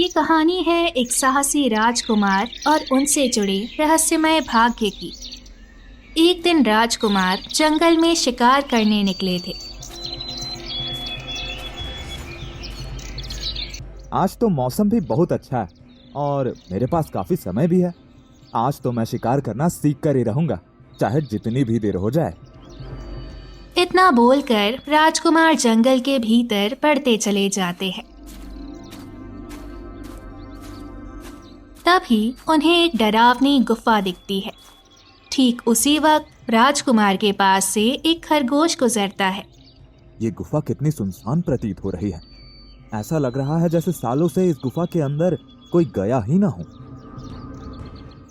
कहानी है एक साहसी राजकुमार और उनसे जुड़े रहस्यमय भाग्य की। एक दिन राजकुमार जंगल में शिकार करने निकले थे। आज तो मौसम भी बहुत अच्छा है और मेरे पास काफी समय भी है। आज तो मैं शिकार करना सीख कर ही रहूंगा, चाहे जितनी भी देर हो जाए। इतना बोलकर राजकुमार जंगल के भीतर बढ़ते चले जाते हैं। तभी उन्हें एक डरावनी गुफा दिखती है। ठीक उसी वक्त राजकुमार के पास से एक खरगोश गुजरता है। ये गुफा कितनी सुनसान प्रतीत हो रही है। ऐसा लग रहा है जैसे सालों से इस गुफा के अंदर कोई गया ही ना हो।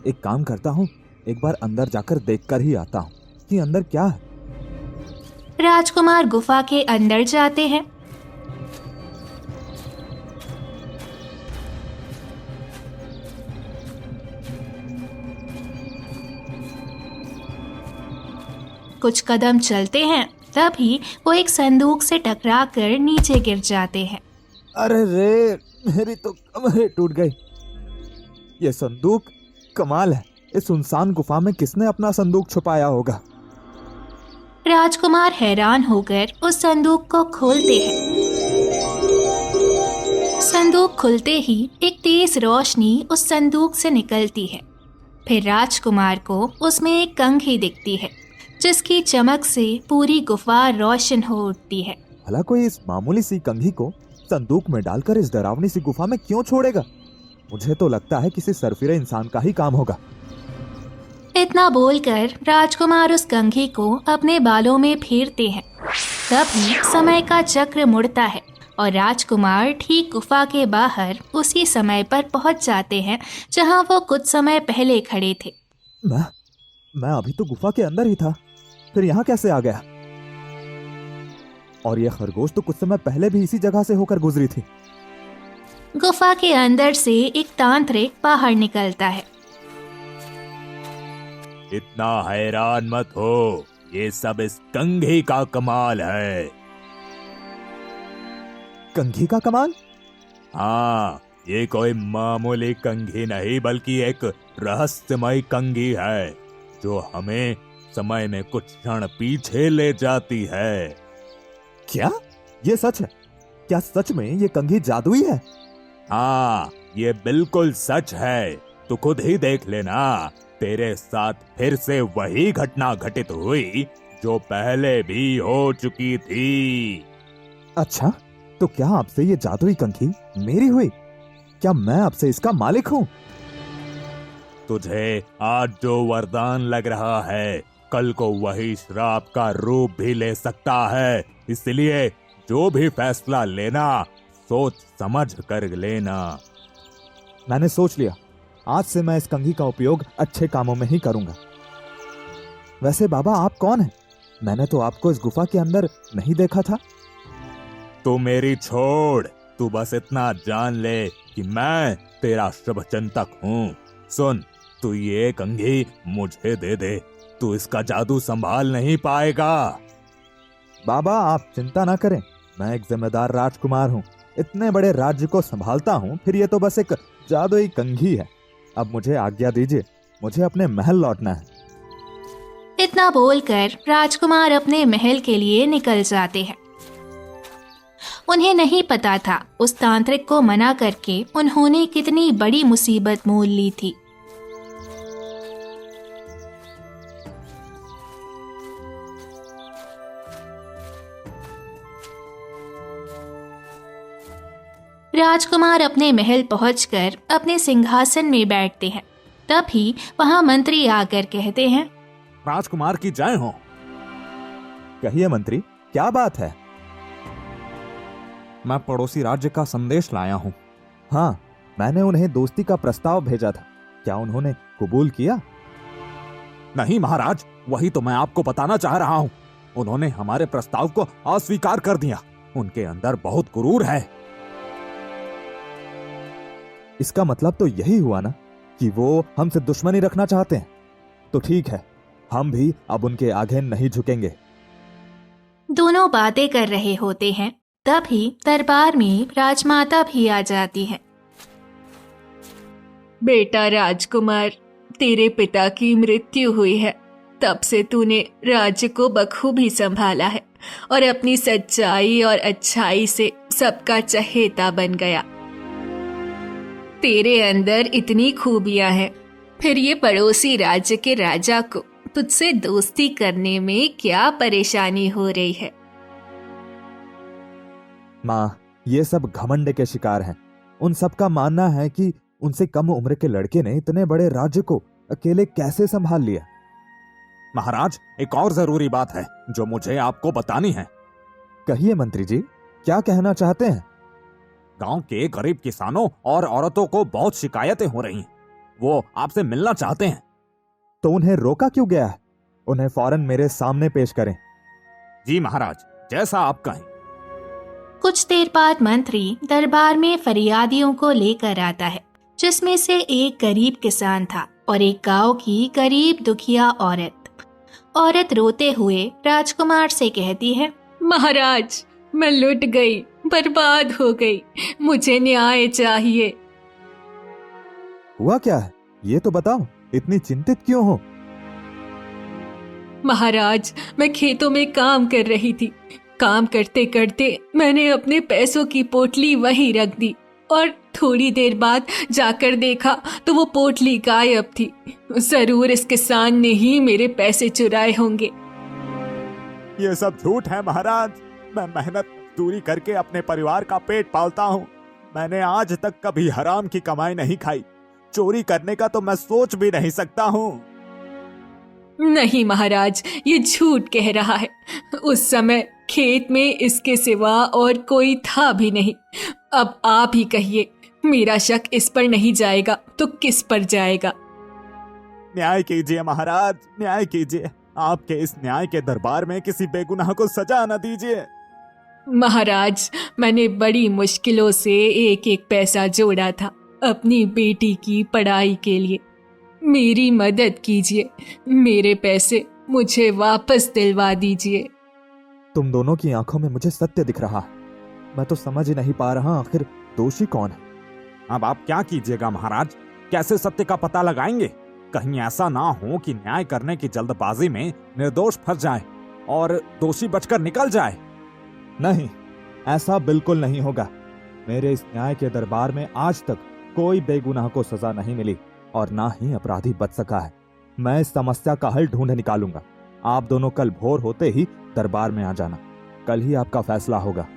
एक काम करता हूँ, एक बार अंदर जाकर देखकर ही आता हूँ कि अंदर क्या है। राजकुमार गुफा के अंदर जाते हैं। कुछ कदम चलते हैं, तभी वो एक संदूक से टकराकर नीचे गिर जाते हैं। अरे रे, मेरी तो कमर टूट गई। ये संदूक कमाल है। इस सुनसान गुफा में किसने अपना संदूक छुपाया होगा? राजकुमार हैरान होकर उस संदूक को खोलते हैं। संदूक खुलते ही एक तेज रोशनी उस संदूक से निकलती है। फिर राजकुमार को उसमें एक कंघी दिखती है, जिसकी चमक से पूरी गुफा रोशन हो उठती है। भला कोई इस मामूली सी कंघी को संदूक में डालकर इस डरावनी सी गुफा में क्यों छोड़ेगा? मुझे तो लगता है किसी सरफिरे इंसान का ही काम होगा। इतना बोलकर राजकुमार उस कंघी को अपने बालों में फेरते हैं। तभी समय का चक्र मुड़ता है और राजकुमार ठीक गुफा के बाहर उसी समय पर पहुंच जाते हैं जहां वो कुछ समय पहले खड़े थे। मैं अभी तो गुफा के अंदर ही था, फिर यहाँ कैसे आ गया? और यह खरगोश तो कुछ समय पहले भी इसी जगह से होकर गुजरी थी। गुफा के अंदर से एक तांत्रिक बाहर निकलता है। इतना हैरान मत हो, ये सब इस कंघी का कमाल है। कंघी का कमाल? हाँ, ये कोई मामूली कंघी नहीं बल्कि एक रहस्यमय कंघी है जो हमें समय में कुछ क्षण पीछे ले जाती है। क्या ये सच है? क्या सच में ये कंघी जादुई है? हाँ, ये बिल्कुल सच है। तू खुद ही देख लेना, तेरे साथ फिर से वही घटना घटित हुई जो पहले भी हो चुकी थी। अच्छा, तो क्या आपसे ये जादुई कंघी मेरी हुई? क्या मैं आपसे इसका मालिक हूँ? तुझे आज जो वरदान लग रहा है, कल को वही श्राप का रूप भी ले सकता है। इसलिए जो भी फैसला लेना, सोच समझ कर लेना। मैंने सोच लिया, आज से मैं इस कंघी का उपयोग अच्छे कामों में ही करूंगा। वैसे बाबा, आप कौन हैं? मैंने तो आपको इस गुफा के अंदर नहीं देखा था। तू मेरी छोड़, तू बस इतना जान ले कि मैं तेरा शुभ चिंतक हूँ। सुन, तू ये कंघी मुझे दे दे, तू इसका जादू संभाल नहीं पाएगा। बाबा, आप चिंता ना करें, मैं एक जिम्मेदार राजकुमार हूँ। इतने बड़े राज्य को संभालता हूँ, फिर ये तो बस एक जादुई कंघी है। अब मुझे आज्ञा दीजिए, मुझे अपने महल लौटना है। इतना बोलकर राजकुमार अपने महल के लिए निकल जाते हैं। उन्हें नहीं पता था उस तांत्रिक को मना करके उन्होंने कितनी बड़ी मुसीबत मोल ली थी। राजकुमार अपने महल पहुंचकर अपने सिंहासन में बैठते हैं। तभी वहां मंत्री आकर कहते हैं, राजकुमार की जय हो। कहिए मंत्री, क्या बात है? मैं पड़ोसी राज्य का संदेश लाया हूँ। हाँ, मैंने उन्हें दोस्ती का प्रस्ताव भेजा था, क्या उन्होंने कबूल किया? नहीं महाराज, वही तो मैं आपको बताना चाह रहा हूँ। उन्होंने हमारे प्रस्ताव को अस्वीकार कर दिया। उनके अंदर बहुत गुरूर है। इसका मतलब तो यही हुआ ना कि वो हमसे दुश्मनी रखना चाहते हैं। तो ठीक है, हम भी अब उनके आगे नहीं झुकेंगे। दोनों बातें कर रहे होते हैं, तभी दरबार में राजमाता भी आ जाती है। बेटा राजकुमार, तेरे पिता की मृत्यु हुई है। तब से तूने राज्य को बखूबी संभाला है और अपनी सच्चाई और अच्छाई से सबका चहेता बन गया। तेरे अंदर इतनी खूबियां हैं, फिर ये पड़ोसी राज्य के राजा को तुझसे दोस्ती करने में क्या परेशानी हो रही है? माँ, ये सब घमंड के शिकार हैं। उन सब का मानना है कि उनसे कम उम्र के लड़के ने इतने बड़े राज्य को अकेले कैसे संभाल लिया। महाराज, एक और जरूरी बात है जो मुझे आपको बतानी है। कहिए मंत्री जी, क्या कहना चाहते हैं? गांव के गरीब किसानों और औरतों को बहुत शिकायतें हो रही हैं। वो आपसे मिलना चाहते हैं। तो उन्हें रोका क्यों गया है? उन्हें फौरन मेरे सामने पेश करें। जी महाराज, जैसा आप कहें। कुछ देर बाद मंत्री दरबार में फरियादियों को लेकर आता है, जिसमें से एक गरीब किसान था और एक गांव की गरीब दुखिया औरत। औरत रोते हुए राजकुमार से कहती है, महाराज, मैं लुट गई, बर्बाद हो गई, मुझे न्याय चाहिए। हुआ क्या है, ये तो बताओ, इतनी चिंतित क्यों हो? महाराज, मैं खेतों में काम कर रही थी। काम करते करते मैंने अपने पैसों की पोटली वहीं रख दी और थोड़ी देर बाद जाकर देखा तो वो पोटली गायब थी। जरूर इस किसान ने ही मेरे पैसे चुराए होंगे। ये सब झूठ है महाराज। मैं मेहनत मजदूरी करके अपने परिवार का पेट पालता हूँ। मैंने आज तक कभी हराम की कमाई नहीं खाई। चोरी करने का तो मैं सोच भी नहीं सकता हूँ। नहीं महाराज, ये झूठ कह रहा है। उस समय खेत में इसके सिवा और कोई था भी नहीं। अब आप ही कहिए, मेरा शक इस पर नहीं जाएगा तो किस पर जाएगा? न्याय कीजिए महाराज, न्याय कीजिए। आपके इस न्याय के दरबार में किसी बेगुनाह को सजा न दीजिए। महाराज, मैंने बड़ी मुश्किलों से एक एक पैसा जोड़ा था अपनी बेटी की पढ़ाई के लिए। मेरी मदद कीजिए, मेरे पैसे मुझे वापस दिलवा दीजिए। तुम दोनों की आंखों में मुझे सत्य दिख रहा है। मैं तो समझ ही नहीं पा रहा आखिर दोषी कौन है। अब आप क्या कीजिएगा महाराज? कैसे सत्य का पता लगाएंगे? कहीं ऐसा ना हो कि न्याय करने की जल्दबाजी में निर्दोष फंस जाए और दोषी बचकर निकल जाए। नहीं, ऐसा बिल्कुल नहीं होगा। मेरे इस न्याय के दरबार में आज तक कोई बेगुनाह को सजा नहीं मिली और ना ही अपराधी बच सका है। मैं इस समस्या का हल ढूंढ निकालूंगा। आप दोनों कल भोर होते ही दरबार में आ जाना। कल ही आपका फैसला होगा।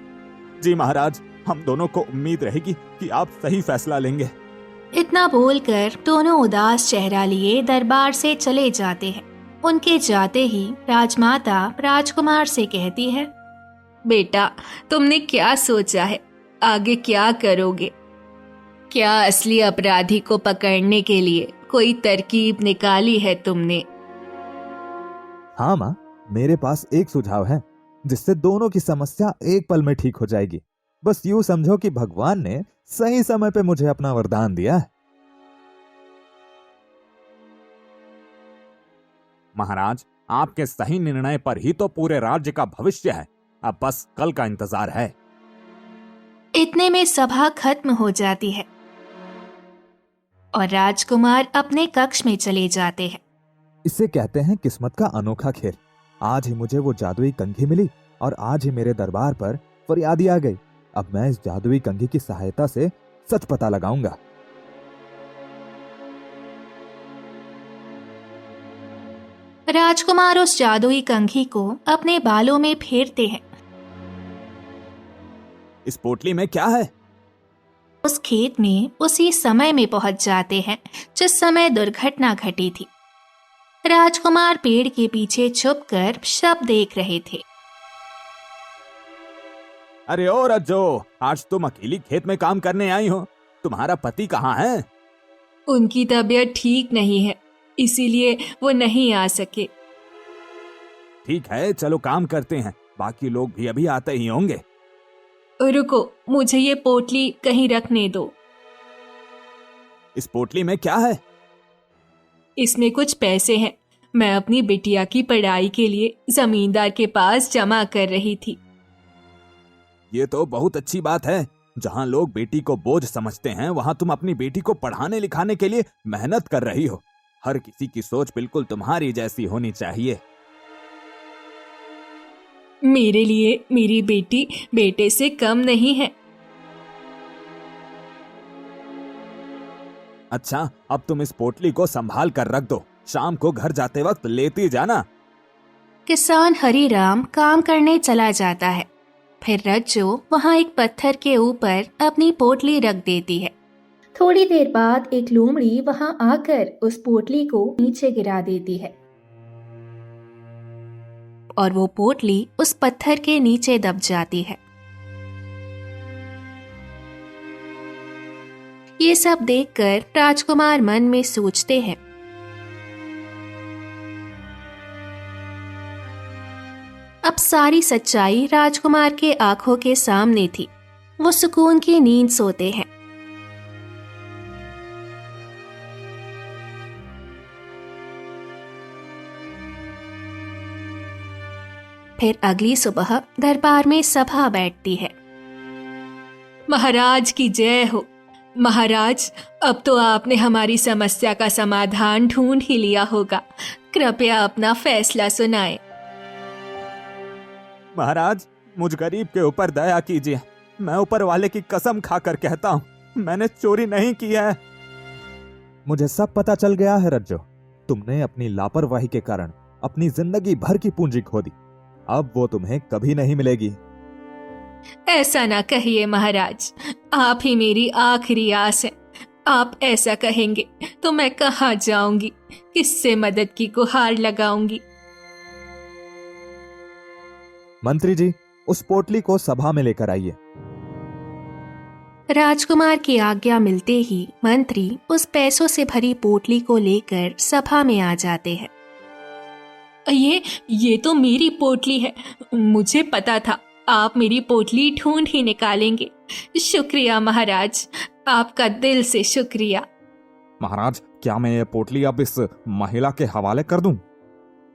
जी महाराज, हम दोनों को उम्मीद रहेगी कि आप सही फैसला लेंगे। इतना बोलकर दोनों उदास चेहरा लिए दरबार से चले जाते हैं। उनके जाते ही राजमाता राजकुमार से कहती है, बेटा, तुमने क्या सोचा है? आगे क्या करोगे? क्या असली अपराधी को पकड़ने के लिए कोई तरकीब निकाली है तुमने? हाँ माँ, मेरे पास एक सुझाव है जिससे दोनों की समस्या एक पल में ठीक हो जाएगी। बस यूं समझो कि भगवान ने सही समय पे मुझे अपना वरदान दिया है। महाराज, आपके सही निर्णय पर ही तो पूरे राज्य का भविष्य है। अब बस कल का इंतजार है। इतने में सभा खत्म हो जाती है और राजकुमार अपने कक्ष में चले जाते हैं। इसे कहते हैं किस्मत का अनोखा खेल। आज ही मुझे वो जादुई कंघी मिली और आज ही मेरे दरबार पर फरियादी आ गई। अब मैं इस जादुई कंघी की सहायता से सच पता लगाऊंगा। राजकुमार उस जादुई कंघी को अपने बालों में फेरते हैं। इस पोटली में क्या है? उस खेत में उसी समय में पहुंच जाते हैं जिस समय दुर्घटना घटी थी। राजकुमार पेड़ के पीछे छुपकर शव देख रहे थे। अरे ओ रज्जो, आज तुम अकेली खेत में काम करने आई हो। तुम्हारा पति कहाँ है? उनकी तबीयत ठीक नहीं है, इसीलिए वो नहीं आ सके। ठीक है, चलो काम करते हैं। बाकी लोग भी अभी आते ही होंगे। रुको, मुझे ये पोटली कहीं रखने दो। इस पोटली में क्या है? इसमें कुछ पैसे हैं। मैं अपनी बिटिया की पढ़ाई के लिए जमींदार के पास जमा कर रही थी। ये तो बहुत अच्छी बात है। जहाँ लोग बेटी को बोझ समझते हैं वहाँ तुम अपनी बेटी को पढ़ाने लिखाने के लिए मेहनत कर रही हो। हर किसी की सोच बिल्कुल तुम्हारी जैसी होनी चाहिए। मेरे लिए मेरी बेटी बेटे से कम नहीं है। अच्छा, अब तुम इस पोटली को संभाल कर रख दो, शाम को घर जाते वक्त लेती जाना। किसान हरीराम काम करने चला जाता है। फिर रज्जो वहाँ एक पत्थर के ऊपर अपनी पोटली रख देती है। थोड़ी देर बाद एक लोमड़ी वहाँ आकर उस पोटली को नीचे गिरा देती है और वो पोटली उस पत्थर के नीचे दब जाती है। ये सब देखकर राजकुमार मन में सोचते हैं, अब सारी सच्चाई राजकुमार के आंखों के सामने थी। वो सुकून की नींद सोते हैं। फिर अगली सुबह दरबार में सभा बैठती है। महाराज की जय हो। महाराज, अब तो आपने हमारी समस्या का समाधान ढूंढ ही लिया होगा। कृपया अपना फैसला सुनाएं। महाराज, मुझ गरीब के ऊपर दया कीजिए। मैं ऊपर वाले की कसम खाकर कहता हूँ, मैंने चोरी नहीं की है। मुझे सब पता चल गया है रज्जो। तुमने अपनी लापरवाही के कारण अपनी जिंदगी भर की पूंजी खो दी। अब वो तुम्हें कभी नहीं मिलेगी। ऐसा ना कहिए महाराज, आप ही मेरी आखिरी आस है। आप ऐसा कहेंगे तो मैं कहाँ जाऊंगी, किससे मदद की गुहार लगाऊंगी। मंत्री जी, उस पोटली को सभा में लेकर आइए। राजकुमार की आज्ञा मिलते ही मंत्री उस पैसों से भरी पोटली को लेकर सभा में आ जाते हैं। ये तो मेरी पोटली है। मुझे पता था आप मेरी पोटली ढूंढ ही निकालेंगे। शुक्रिया महाराज, आपका दिल से शुक्रिया। महाराज, क्या मैं ये पोटली अब इस महिला के हवाले कर दूं?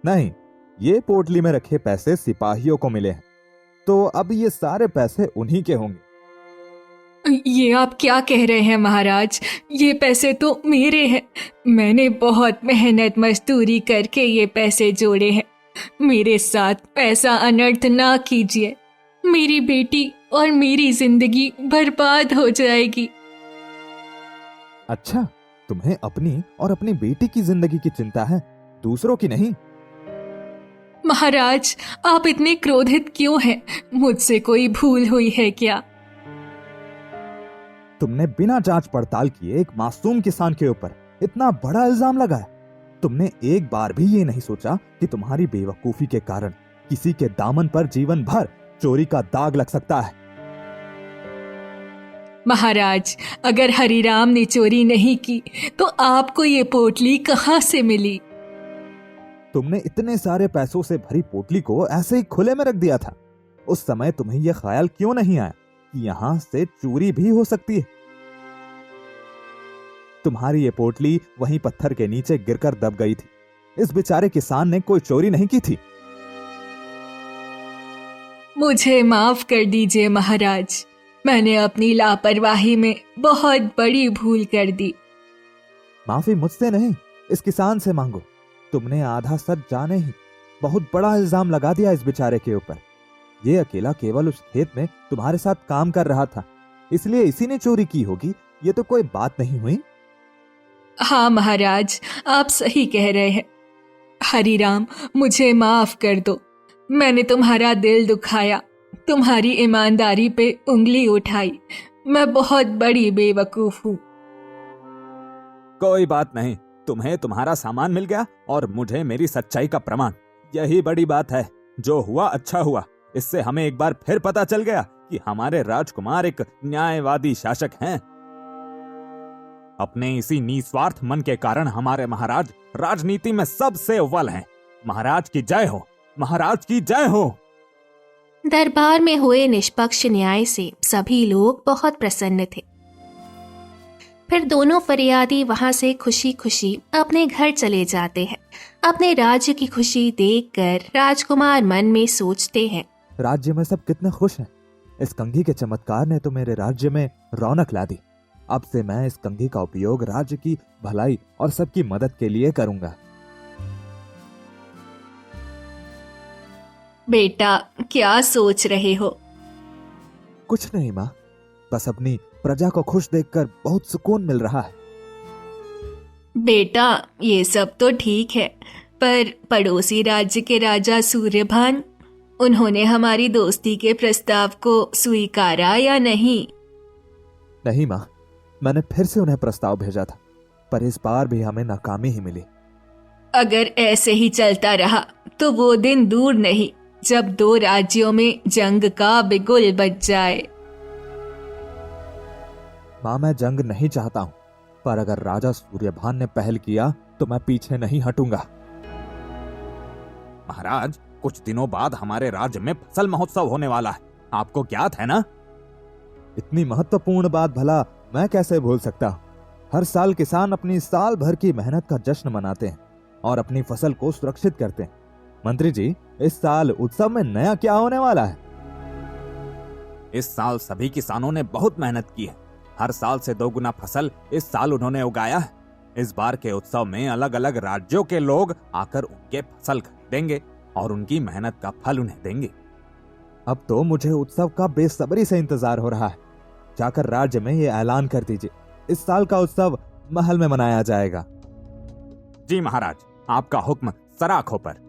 नहीं, ये पोटली में रखे पैसे सिपाहियों को मिले हैं, तो अब ये सारे पैसे उन्हीं के होंगे। ये आप क्या कह रहे हैं महाराज? ये पैसे तो मेरे हैं। मैंने बहुत मेहनत मजदूरी करके ये पैसे जोड़े हैं। मेरे साथ ऐसा अनर्थ ना कीजिए। मेरी बेटी और मेरी जिंदगी बर्बाद हो जाएगी। अच्छा, तुम्हें अपनी और अपनी बेटी की जिंदगी की चिंता है, दूसरों की नहीं। महाराज, आप इतने क्रोधित क्यों हैं? मुझसे कोई भूल हुई है क्या? तुमने बिना जांच पड़ताल किए एक मासूम किसान के ऊपर इतना बड़ा इल्जाम लगाया। तुमने एक बार भी ये नहीं सोचा कि तुम्हारी बेवकूफी के कारण किसी के दामन पर जीवन भर चोरी का दाग लग सकता है। महाराज, अगर हरिराम ने चोरी नहीं की तो आपको ये पोटली कहाँ से मिली? तुमने इतने सारे पैसों से भरी पोटली को ऐसे ही खुले में रख दिया था। उस समय तुम्हें यह ख्याल क्यों नहीं आया कि यहां से चोरी भी हो सकती है? तुम्हारी ये पोटली वहीं पत्थर के नीचे गिरकर दब गई थी। इस बेचारे किसान ने कोई चोरी नहीं की थी। मुझे माफ कर दीजिए महाराज, मैंने अपनी लापरवाही में बहुत बड़ी भूल कर दी। माफी मुझसे नहीं, इस किसान से मांगो। तुमने आधा सच जाने ही बहुत बड़ा इल्जाम लगा दिया इस बेचारे के ऊपर। ये अकेला केवल उस खेत में तुम्हारे साथ काम कर रहा था, इसलिए इसी ने चोरी की होगी। ये तो कोई बात नहीं हुई। हाँ महाराज, आप सही कह रहे हैं। हरिराम, मुझे माफ कर दो। मैंने तुम्हारा दिल दुखाया, तुम्हारी ईमानदारी पे उंगली उठाई। मैं बहुत बड़ी बेवकूफ हूँ। कोई बात नहीं, तुम्हें तुम्हारा सामान मिल गया और मुझे मेरी सच्चाई का प्रमाण। यही बड़ी बात है। जो हुआ अच्छा हुआ। इससे हमें एक बार फिर पता चल गया कि हमारे राजकुमार एक न्यायवादी शासक हैं। अपने इसी निस्वार्थ मन के कारण हमारे महाराज राजनीति में सबसे अव्वल हैं। महाराज की जय हो, महाराज की जय हो। दरबार में हुए निष्पक्ष न्याय से सभी लोग बहुत प्रसन्न थे। फिर दोनों फरियादी वहां से खुशी खुशी अपने घर चले जाते हैं। अपने राज्य की खुशी देखकर राजकुमार मन में सोचते हैं, राज्य में सब कितने खुश हैं। इस कंघी के चमत्कार ने तो मेरे राज्य में रौनक ला दी। अब से मैं इस कंघी का उपयोग राज्य की भलाई और सबकी मदद के लिए करूंगा। बेटा, क्या सोच रहे हो? कुछ नहीं माँ, बस अपनी प्रजा को खुश देखकर बहुत सुकून मिल रहा है। बेटा, ये सब तो ठीक है, पर पड़ोसी राज्य के राजा सूर्यभान, उन्होंने हमारी दोस्ती के प्रस्ताव को स्वीकारा या नहीं? नहीं माँ, मैंने फिर से उन्हें प्रस्ताव भेजा था, पर इस बार भी हमें नाकामी ही मिली। अगर ऐसे ही चलता रहा तो वो दिन दूर नहीं जब दो राज्यों में जंग का बिगुल बज जाए। माँ, मैं जंग नहीं चाहता हूँ, पर अगर राजा सूर्यभान ने पहल किया तो मैं पीछे नहीं हटूंगा। महाराज, कुछ दिनों बाद हमारे राज्य में फसल महोत्सव होने वाला है, आपको ज्ञात है ना? इतनी महत्वपूर्ण बात भला मैं कैसे भूल सकता हूँ। हर साल किसान अपनी साल भर की मेहनत का जश्न मनाते हैं और अपनी फसल को सुरक्षित करते हैं। मंत्री जी, इस साल उत्सव में नया क्या होने वाला है? इस साल सभी किसानों ने बहुत मेहनत की है। हर साल से 2 गुना फसल इस साल उन्होंने उगाया है। इस बार के उत्सव में अलग अलग राज्यों के लोग आकर उनके फसल खरीदेंगे और उनकी मेहनत का फल उन्हें देंगे। अब तो मुझे उत्सव का बेसब्री से इंतजार हो रहा है। जाकर राज्य में ये ऐलान कर दीजिए, इस साल का उत्सव महल में मनाया जाएगा। जी महाराज, आपका हुक्म सराखों पर।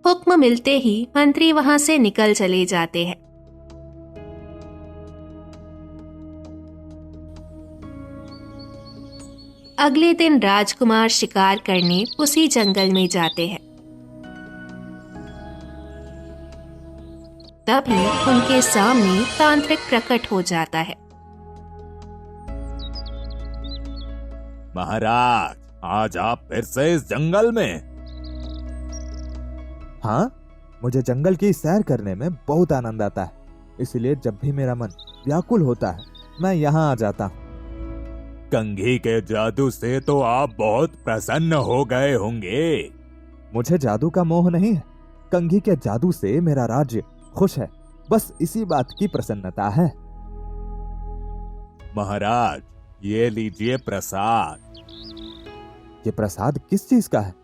हुक्म मिलते ही मंत्री वहां से निकल चले जाते हैं। अगले दिन राजकुमार शिकार करने उसी जंगल में जाते हैं। तभी उनके सामने तांत्रिक प्रकट हो जाता है। महाराज, आज आप फिर से इस जंगल में? हाँ, मुझे जंगल की सैर करने में बहुत आनंद आता है, इसलिए जब भी मेरा मन व्याकुल होता है मैं यहाँ आ जाता हूँ। कंघी के जादू से तो आप बहुत प्रसन्न हो गए होंगे। मुझे जादू का मोह नहीं है, कंघी के जादू से मेरा राज्य खुश है, बस इसी बात की प्रसन्नता है। महाराज, ये लीजिए प्रसाद। ये प्रसाद किस चीज का है?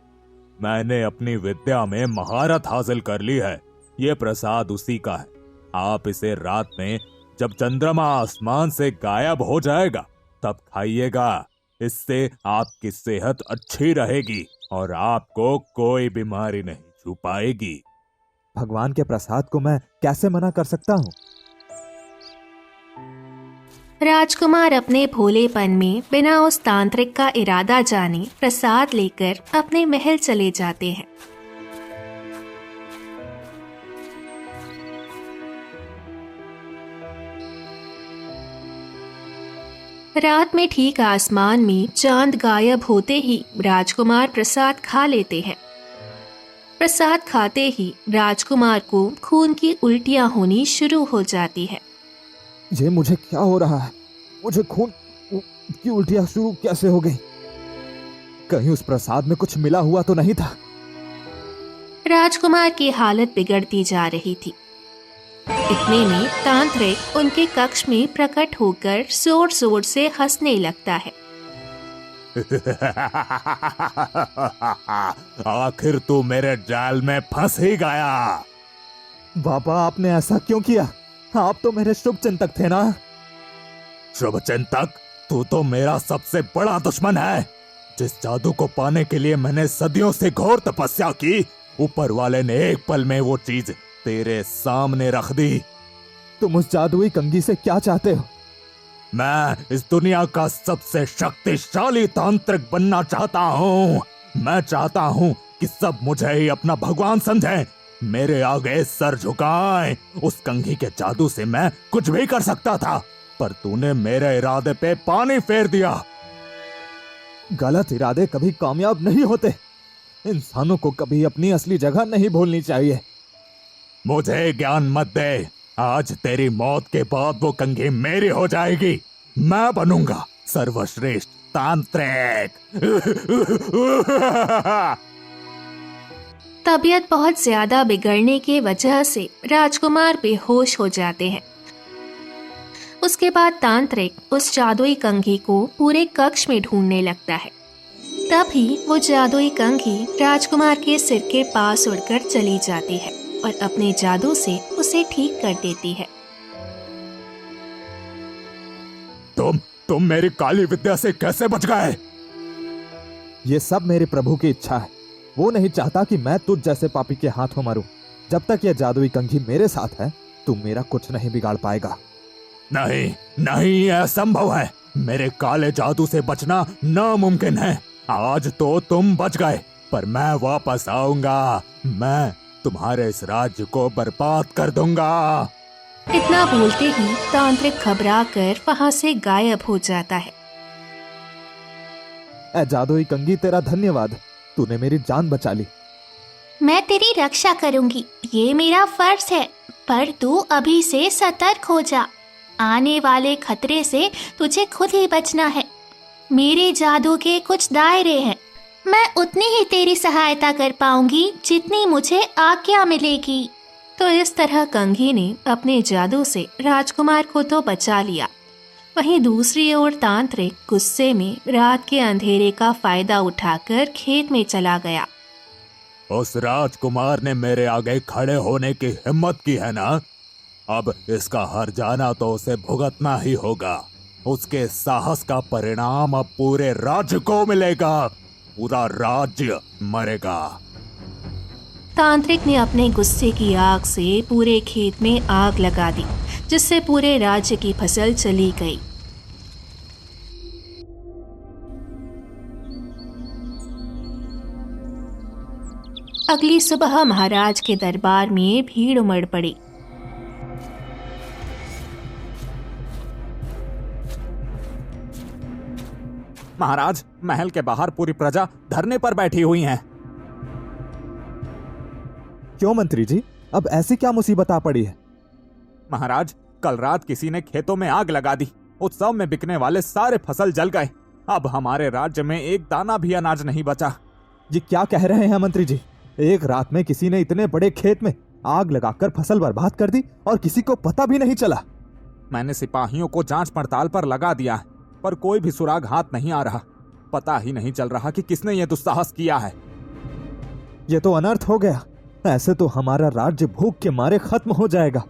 मैंने अपनी विद्या में महारत हासिल कर ली है। ये प्रसाद उसी का है। आप इसे रात में जब चंद्रमा आसमान से गायब हो जाएगा तब खाइएगा। इससे आपकी सेहत अच्छी रहेगी और आपको कोई बीमारी नहीं छू पाएगी। भगवान के प्रसाद को मैं कैसे मना कर सकता हूँ? राजकुमार अपने भोलेपन में बिना उस तांत्रिक का इरादा जाने प्रसाद लेकर अपने महल चले जाते हैं। रात में ठीक आसमान में चांद गायब होते ही राजकुमार प्रसाद खा लेते हैं। प्रसाद खाते ही राजकुमार को खून की उल्टियां होनी शुरू हो जाती है। ये मुझे क्या हो रहा है? मुझे खून की उल्टियां शुरू कैसे हो गई? कहीं उस प्रसाद में कुछ मिला हुआ तो नहीं था? राजकुमार की हालत बिगड़ती जा रही थी। इतने में तांत्रिक उनके कक्ष में प्रकट होकर जोर जोर से हंसने लगता है। आखिर तू मेरे जाल में फंस ही गया। बाबा, आपने ऐसा क्यों किया? आप तो मेरे शुभ चिंतक थे ना? शुभ चिंतक? तू तो मेरा सबसे बड़ा दुश्मन है। जिस जादू को पाने के लिए मैंने सदियों से घोर तपस्या की, ऊपर वाले ने एक पल में वो चीज तेरे सामने रख दी। तुम उस जादुई कंघी से क्या चाहते हो? मैं इस दुनिया का सबसे शक्तिशाली तांत्रिक बनना चाहता हूँ। मैं चाहता हूँ कि सब मुझे ही अपना भगवान समझें, मेरे आगे सर झुकाएं। उस कंघी के जादू से मैं कुछ भी कर सकता था, पर तूने मेरे इरादे पे पानी फेर दिया। गलत इरादे कभी कामयाब नहीं होते। इंसानों को कभी अपनी असली जगह नहीं भूलनी चाहिए। मुझे ज्ञान मत दे। आज तेरी मौत के बाद वो कंघी मेरी हो जाएगी। मैं बनूंगा सर्वश्रेष्ठ तांत्रिक। तबीयत बहुत ज्यादा बिगड़ने की वजह से राजकुमार बेहोश हो जाते हैं। उसके बाद तांत्रिक उस जादुई कंघी को पूरे कक्ष में ढूंढने लगता है। तभी वो जादुई कंघी राजकुमार के सिर के पास उड़कर चली जाती है और अपने जादू से उसे ठीक कर देती है। तुम मेरी काली विद्या से कैसे बच गए? ये सब मेरे प्रभु की इच्छा है। वो नहीं चाहता कि मैं तुझ जैसे पापी के हाथों मरूं। जब तक यह जादुई कंघी मेरे साथ है, तू मेरा कुछ नहीं बिगाड़ पाएगा। नहीं नहीं, यह असंभव है। मेरे काले जादू से बचना नामुमकिन है। आज तो तुम बच गए, पर मैं वापस आऊंगा। मैं तुम्हारे इस राज्य को बर्बाद कर दूंगा। इतना बोलते ही तांत्रिक घबराकर वहां से गायब हो जाता है। ए जादुई कंघी, तेरा धन्यवाद। तूने मेरी जान बचा ली। मैं तेरी रक्षा करूंगी, ये मेरा फर्ज है। पर तू अभी से सतर्क हो जा। आने वाले खतरे से तुझे खुद ही बचना है। मेरे जादू के कुछ दायरे हैं। मैं उतनी ही तेरी सहायता कर पाऊंगी जितनी मुझे आज्ञा मिलेगी। तो इस तरह कंघी ने अपने जादू से राजकुमार को तो बचा लिया। वहीं दूसरी ओर तांत्रिक गुस्से में रात के अंधेरे का फायदा उठाकर खेत में चला गया। उस राजकुमार ने मेरे आगे खड़े होने की हिम्मत की है ना? अब इसका हर जाना तो उसे भुगतना ही होगा। उसके साहस का परिणाम अब पूरे राज्य को मिलेगा। पूरा राज्य मरेगा। तांत्रिक ने अपने गुस्से की आग से पूरे खेत में आग लगा दी, जिससे पूरे राज्य की फसल चली गई। अगली सुबह महाराज के दरबार में भीड़ उमड़ पड़ी। महाराज, महल के बाहर पूरी प्रजा धरने पर बैठी हुई है। क्यों मंत्री जी, अब ऐसी क्या मुसीबत आ पड़ी है? महाराज, कल रात किसी ने खेतों में आग लगा दी। उत्सव में बिकने वाले सारे फसल जल गए। अब हमारे राज्य में एक दाना भी अनाज नहीं बचा। ये क्या कह रहे हैं मंत्री जी? एक रात में किसी ने इतने बड़े खेत में आग लगाकर फसल बर्बाद कर दी और किसी को पता भी नहीं चला। मैंने सिपाहियों को जांच पड़ताल पर लगा दिया है, पर कोई भी सुराग हाथ नहीं आ रहा। पता ही नहीं चल रहा कि किसने ये दुस्साहस किया है। ये तो अनर्थ हो गया। ऐसे तो हमारा राज्य भूख के मारे खत्म हो जाएगा।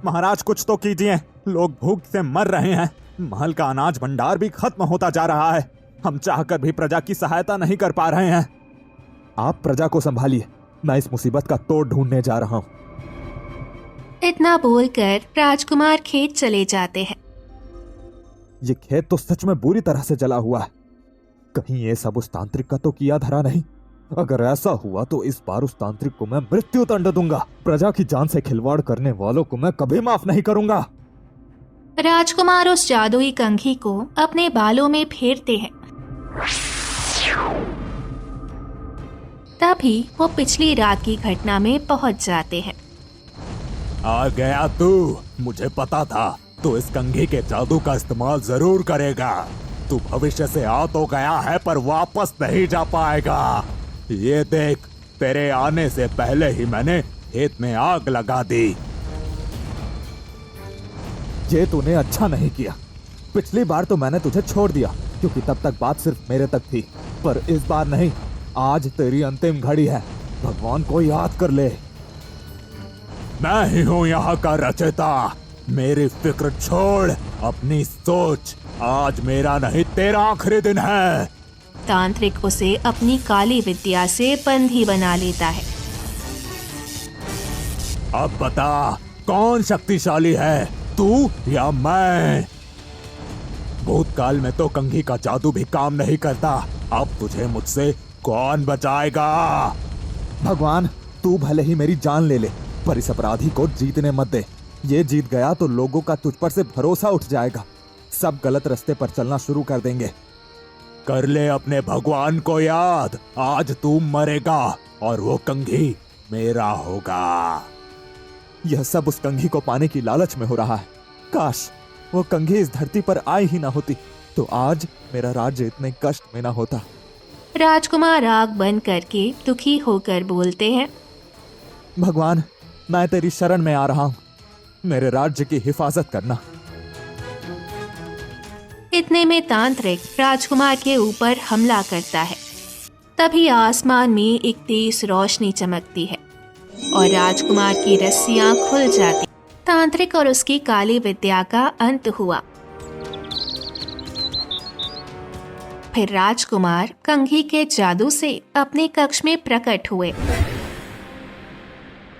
महाराज, कुछ तो कीजिए। लोग भूख से मर रहे हैं। महल का अनाज भंडार भी खत्म होता जा रहा है। हम चाहकर भी प्रजा की सहायता नहीं कर पा रहे हैं। आप प्रजा को संभालिए, मैं इस मुसीबत का तोड़ ढूंढने जा रहा हूँ। इतना बोलकर राजकुमार खेत चले जाते हैं। ये खेत तो सच में बुरी तरह से जला हुआ है। कहीं ये सब उस तांत्रिक का तो किया धरा नहीं। अगर ऐसा हुआ तो इस बार उस तांत्रिक को मैं मृत्यु दंड दूंगा। प्रजा की जान से खिलवाड़ करने वालों को मैं कभी माफ नहीं करूंगा। राजकुमार उस जादुई कंघी को अपने बालों में फेरते हैं। तभी वो पिछली रात की घटना में पहुंच जाते हैं। आ गया तू। मुझे पता था तू इस कंघी के जादू का इस्तेमाल जरूर करेगा। तू भविष्य से आ तो गया है, पर वापस नहीं जा पाएगा। ये देख, तेरे आने से पहले ही मैंने खेत में आग लगा दी। ये तूने अच्छा नहीं किया। पिछली बार तो मैंने तुझे छोड़ दिया, क्योंकि तब तक बात सिर्फ मेरे तक थी। पर इस बार नहीं। आज तेरी अंतिम घड़ी है। भगवान को याद कर ले। मैं ही हूँ यहाँ का रचयिता। मेरी फिक्र छोड़, अपनी सोच। आज मेरा नहीं, तेरा आखिरी दिन है। तांत्रिक उसे अपनी काली विद्या से बंदी बना लेता है। अब बता, कौन शक्तिशाली है, तू या मैं? भूतकाल में तो कंघी का जादू भी काम नहीं करता। अब तुझे मुझसे कौन बचाएगा? भगवान, तू भले ही मेरी जान ले ले, पर इस अपराधी को जीतने मत दे। ये जीत गया तो लोगों का तुझ पर से भरोसा उठ जाएगा। सब गलत रास्ते पर चलना शुरू कर देंगे। कर ले अपने भगवान को याद। आज तू मरेगा और वो कंघी मेरा होगा। यह सब उस कंघी को पाने की लालच में हो रहा है। काश वो कंघी इस धरती पर आई ही ना होती, तो आज मेरा राज्य इतने कष्ट में ना होता। राजकुमार आग बंद करके दुखी होकर बोलते हैं, भगवान, मैं तेरी शरण में आ रहा हूँ। मेरे राज्य की हिफाजत करना। इतने में तांत्रिक राजकुमार के ऊपर हमला करता है। तभी आसमान में एक तेज रोशनी चमकती है और राजकुमार की रस्सियां खुल जाती। तांत्रिक और उसकी काली विद्या का अंत हुआ। फिर राजकुमार कंघी के जादू से अपने कक्ष में प्रकट हुए।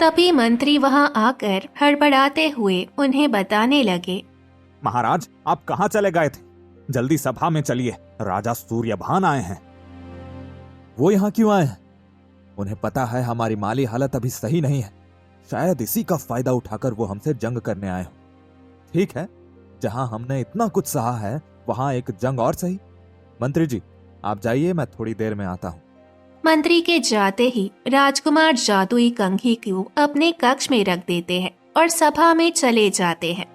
तभी मंत्री वहां आकर हड़बड़ाते हुए उन्हें बताने लगे, महाराज, आप कहाँ चले गए थे? जल्दी सभा में चलिए, राजा सूर्यभान आए हैं। वो यहाँ क्यों आए हैं? उन्हें पता है हमारी माली हालत अभी सही नहीं है। शायद इसी का फायदा उठाकर वो हमसे जंग करने आए हो। ठीक है, जहां हमने इतना कुछ सहा है वहां एक जंग और सही। मंत्री जी, आप जाइए, मैं थोड़ी देर में आता हूँ। मंत्री के जाते ही राजकुमार जादुई कंघी को अपने कक्ष में रख देते हैं और सभा में चले जाते हैं।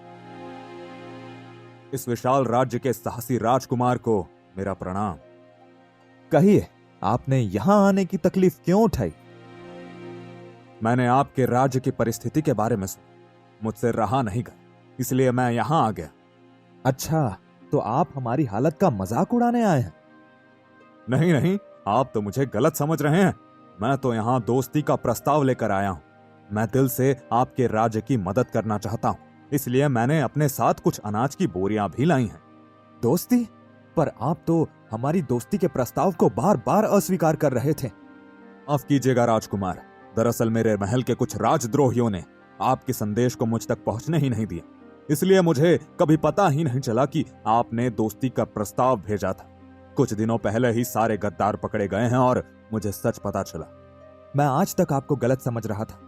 इस विशाल राज्य के साहसी राजकुमार को मेरा प्रणाम। कहिए, आपने यहाँ आने की तकलीफ क्यों उठाई? मैंने आपके राज्य की परिस्थिति के बारे में सुना, मुझसे रहा नहीं गया, इसलिए मैं यहाँ आ गया। अच्छा, तो आप हमारी हालत का मजाक उड़ाने आए हैं? नहीं नहीं, आप तो मुझे गलत समझ रहे हैं। मैं तो यहाँ दोस्ती का प्रस्ताव लेकर आया हूँ। मैं दिल से आपके राज्य की मदद करना चाहता हूँ, इसलिए मैंने अपने साथ कुछ अनाज की बोरियां भी लाई हैं। दोस्ती? पर आप तो हमारी दोस्ती के प्रस्ताव को बार बार अस्वीकार कर रहे थे। माफ कीजिएगा राजकुमार, दरअसल मेरे महल के कुछ राजद्रोहियों ने आपके संदेश को मुझ तक पहुंचने ही नहीं दिया, इसलिए मुझे कभी पता ही नहीं चला कि आपने दोस्ती का प्रस्ताव भेजा था। कुछ दिनों पहले ही सारे गद्दार पकड़े गए हैं और मुझे सच पता चला। मैं आज तक आपको गलत समझ रहा था।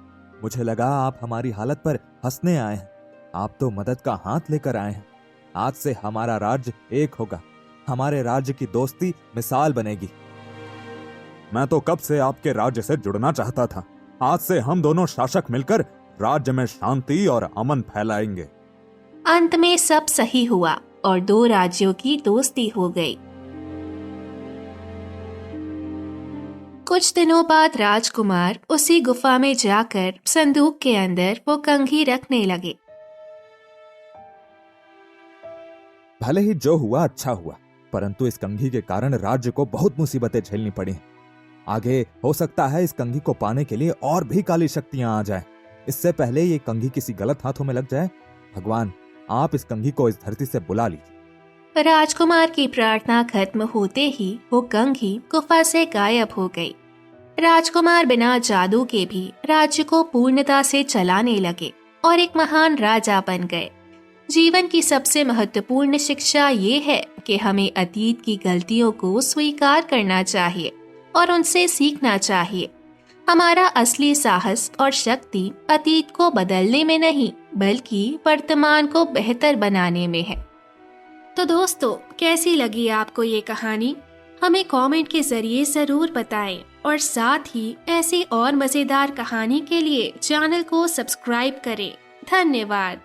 मुझे लगा आप हमारी हालत पर हंसने आए हैं। आप तो मदद का हाथ लेकर आए हैं। आज से हमारा राज्य एक होगा। हमारे राज्य की दोस्ती मिसाल बनेगी। मैं तो कब से आपके राज्य से जुड़ना चाहता था। आज से हम दोनों शासक मिलकर राज्य में शांति और अमन फैलाएंगे। अंत में सब सही हुआ और दो राज्यों की दोस्ती हो गई। कुछ दिनों बाद राजकुमार उसी गुफा में जाकर संदूक के अंदर वो कंघी रखने लगे। भले ही जो हुआ अच्छा हुआ, परंतु इस कंघी के कारण राज्य को बहुत मुसीबतें झेलनी पड़ी। आगे हो सकता है इस कंघी को पाने के लिए और भी काली शक्तियां आ जाए। इससे पहले ये कंघी किसी गलत हाथों में लग जाए। भगवान, आप इस कंघी को इस धरती से बुला लीजिए। राजकुमार की प्रार्थना खत्म होते ही वो कंघी गुफा से गायब हो गई। राजकुमार बिना जादू के भी राज्य को पूर्णता से चलाने लगे और एक महान राजा बन गए। जीवन की सबसे महत्वपूर्ण शिक्षा ये है कि हमें अतीत की गलतियों को स्वीकार करना चाहिए और उनसे सीखना चाहिए। हमारा असली साहस और शक्ति अतीत को बदलने में नहीं, बल्कि वर्तमान को बेहतर बनाने में है। तो दोस्तों, कैसी लगी आपको ये कहानी? हमें कमेंट के जरिए जरूर बताएं और साथ ही ऐसी और मजेदार कहानी के लिए चैनल को सब्सक्राइब करें। धन्यवाद।